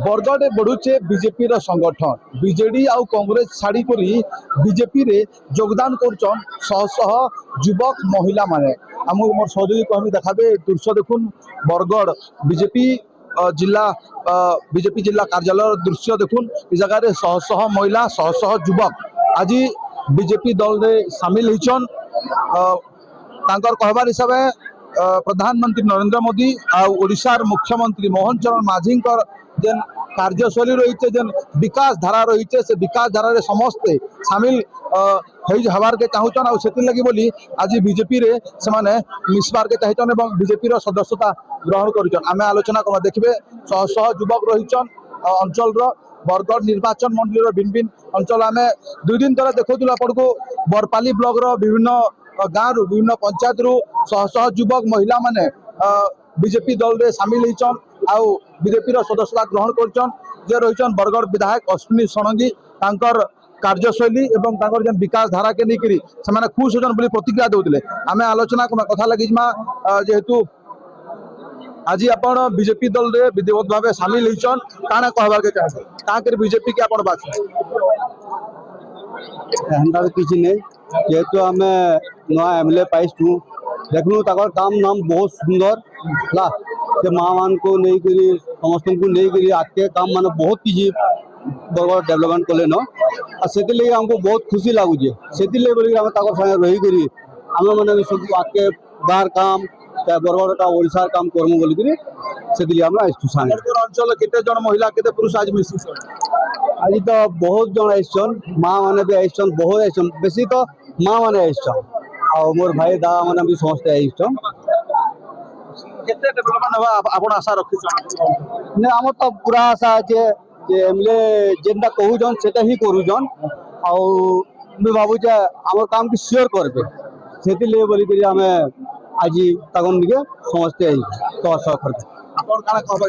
Bargarh बढ़ुचे BJP संगठन BJD आउ कांग्रेस छाड़ी बीजेपी रे योगदान करछन शह शह युवक महिला माने आमको मोर सहयोगी कहमी देखाबे दृश्य देखुन बरगढ़ बीजेपी जिला कार्यालय दृश्य देखुन इस जगह शह शह महिला शह शह युवक आज बीजेपी दल रे सामिल होइछन कहबार हिसाब प्रधानमंत्री नरेंद्र मोदी आशार मुख्यमंत्री मोहन चरण माझी जेन कार्यशैली रही जेन विकास धारा रही से विकास धारा रे समस्ते सामिल हबार के चाहून आगे बोली आज बीजेपी रे से माने मिसबार के चाहन और बीजेपी सदस्यता ग्रहण कर आलोचना कर देखिए शह शह युवक रहीचन अंचल बरगढ़ निर्वाचन मंडल भिन्न भिन्न अंचल आम 2 दिन तले देखुलू आपको बरपाली ब्लॉक विभिन्न गाँव विभिन्न पंचायत रु शह शह युवक महिला माने बीजेपी दल रे सामिल होइछन आउ बीजेपी सदस्यता ग्रहण करछन जे रहीछन बरगढ़ विधायक अश्विनी षडंगी तांकर कार्यशैली एवं तांकर जेन विकास धारा के लेकरी से माने खुश होजन बोली प्रतिक्रिया देउतले आमे आलोचना कथा लगिजमा जेहेतु आज आपण बीजेपी दल रे विधिवत भाव सामिल होइछन काना कहबार के चाहे का कर बीजेपी के आपण बात हंडार किछि नै जेहेतु आमे नया एमएलए पाइछु देखनु ताकर काम नाम बहुत सुंदर ला से माँ मान को नहीं करी समस्त को नहीं करी आके काम माने बहुत किछि बरगढ़ डेवलपमेंट कले न आ सेति ले हमको बहुत खुशी लागुजे सेति ले बोली हम ताकर संगे रही करी हम माने सब आके बाहर काम त्या बरगढ़ का ओडिसा काम करमु बोली करी सेति ले हम आइछु संगे अंचल केते जन महिला केते पुरुष आज मिसी आज तो बहुत जन आइछन माँ माने भी आइछन बहुत आइछन बेसी तो माँ माने आइछन आ मोर भाई दादा माने भी समस्त आइछन केते डेवलपमेंट हवा आपण आशा रखिछन ने हम तो पूरा आशा আছে যে এমলে যেটা কহুজন সেটা হি করুজন আউ আমি ভাবু যে আমার কাম কি শিওর করবে সেতি লে বলি করি আমি আজি তখন দিকে সমস্ত আই তো আশা করতে आपण काना कहबा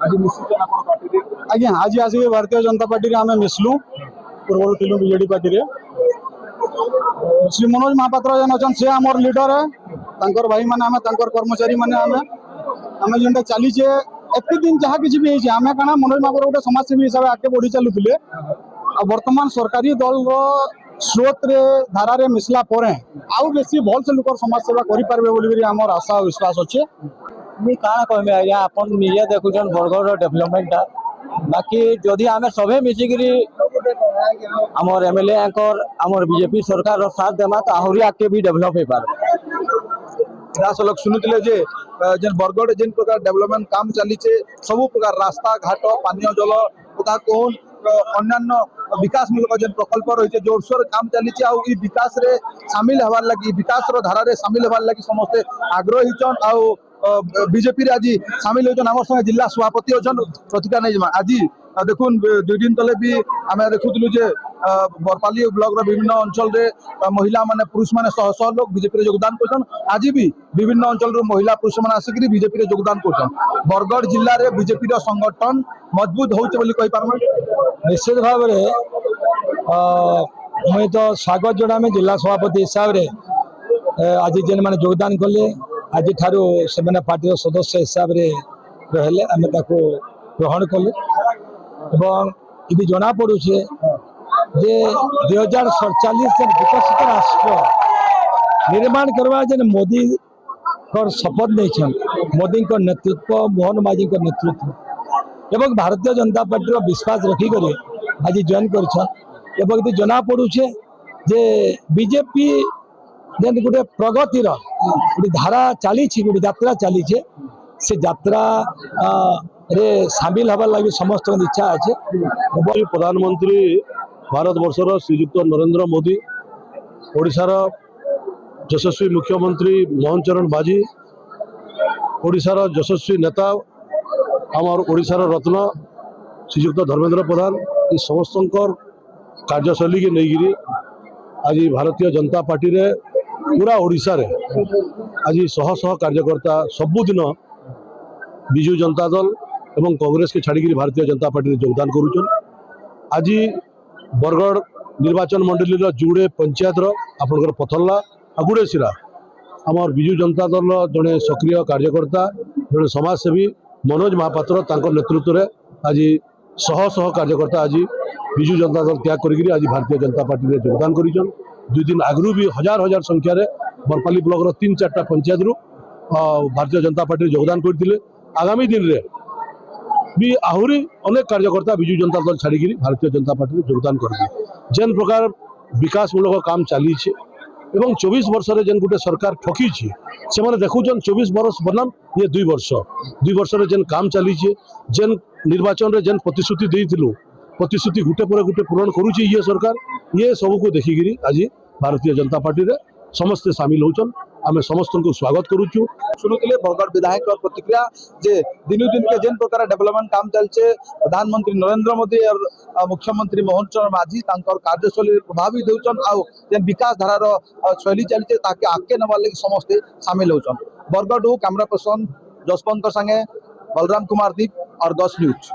आज मिसिछन आपण पार्टी रे आज्ञा आज आसी भारतीय जनता पार्टी रे आमे मिसलु पूर्व तिलु बीजेडी पार्टी रे श्री मनोज महापात्र जन अछन से हमर लीडर है तांकर भाई माने आमे तांकर कर्मचारी माने आमे जेंटा चली छे एते दिन जहाँ किसी भी आम क्या मनोज महापात्र गोटे समाजसेवी हिसाब से आगे बढ़ी चलुले आ वर्तमान सरकारी दल स्रोत रे धारा रे मिसला परे आउ बेसी भल से लोकर समाज सेवा करि पारबे बोली हमर आशा विश्वास अच्छे मुई काना कहमे आज्ञा अपन निजे देखुछन बरगढ़ डेवलपमेंट बाकी जदि आमे सभे मिसिकरी हमर एमएलए आकर हमर बीजेपी सरकार रो साथ देमा तो आहुरी आगे भी डेवलप हो पार लोग शुणुले जेन बरगढ़ जेन प्रकार डेवलपमेंट काम चली सब प्रकार रास्ता घाट पानीय जल कौन अन्य विकास मूलक जेन प्रकल्प रही जोरसोर काम चली विकास रे सामिल हबार लगी विकास धारा रे सामिल हबार लगी समस्ते आग्रही छन आउ बीजेपी रे आज सामिल होचन हमर संगे जिला सभापति होचन प्रतिक्रिया नहीं जमा आज देखुन 2 दिन तले भी आम देखुलु जे बरपाली ब्लॉक विभिन्न अंचल रे महिला माने पुरुष माने शह शह लोग बीजेपी रे योगदान करछन आज भी विभिन्न अंचल रो महिला पुरुष माने आसिक बीजेपी रे योगदान करछन बरगढ़ जिल्ला रे बीजेपी रो संगठन मजबूत होउछ बोली कहि पारम निश्चित भाव रे मुई तो स्वागत जणामे जिला सभापति हिसाब रे आज जेन माने योगदान कले आज ठारू से माने पार्टी सदस्य हिसाब रे रहले आमे ताको ग्रहण कले एवं यदि जना पड़ू जे 2047 विकसित राष्ट्र निर्माण करवा जेन मोदी कर शपथ नहीं मोदी को नेतृत्व मोहन माझी को नेतृत्व एवं भारतीय जनता पार्टी विश्वास रखिक आज जॉइन कर जना पड़ू जे बीजेपी जेन गोटे प्रगतिर गोटे धारा चली गोटे यात्रा चली से यात्रा रे सामिल हबार लगी समस्त इच्छा अच्छे प्रधानमंत्री भारत वर्षर श्रीयुक्त नरेंद्र मोदी ओडिशार यशस्वी मुख्यमंत्री मोहन चरण माझी ओडिशार यशस्वी नेता आमर ओडिशार रत्न श्रीयुक्त धर्मेंद्र प्रधान ये समस्त कार्यशैली के नहीं आज भारतीय जनता पार्टी रे पूरा ओडिशा रे आज शह शह कार्यकर्ता सबुदिन विजु जनता दल एवं कांग्रेस के छाड़ी भारतीय जनता पार्टी योगदान करुचन आज बरगढ़ निर्वाचन मंडली जुड़े पंचायत आपंकर पथरला आ गुड़ेसिरा आमर विजु जनता दल जड़े सक्रिय कार्यकर्ता जड़े समाजसेवी मनोज महापात्र नेतृत्व में आज शह शह कार्यकर्ता आज विजु जनता दल त्याग करी आज भारतीय जनता पार्टी में योगदान कर 2 दिन आगु भी हजार हजार संख्यार बरपाली ब्लॉक 3-4टा पंचायत रु भारतीय जनता पार्टी योगदान करते आगामी दिन में भी आहरी अनेक कार्यकर्ता विजु जनता दल छाड़ी भारतीय जनता पार्टी में योगदान करेंगे जेन प्रकार विकासमूलक काम चली 24 वर्ष रे जेन गोटे सरकार ठकी से मैंने देखुन 24 वर्ष बनाम ये 2 वर्ष जेन काम चली जेन निर्वाचन रे जेन प्रतिश्रुति देइथिलु प्रतिश्रुति गुटे पर गुटे पूरण करुची ये सरकार ये सबको देखिकी आज भारतीय जनता पार्टी रे समस्ते सामिल होचन आमे समस्त को स्वागत करुचु। शुणुले बरगढ़ विधायक प्रतिक्रिया जे दिनू दिन के जेन प्रकार डेवलपमेंट काम चलছে प्रधानमंत्री नरेंद्र मोदी और मुख्यमंत्री मोहन चरण माझी तांकर कार्यशैली प्रभावित होचन आ जेन विकास धारार शैली चलছে ताके आगे नबार लगी समस्ते सामिल होचन। बरगढ़ कैमरा पर्सन जसवंत संगे बलराम कुमार दीप और 10 न्यूज।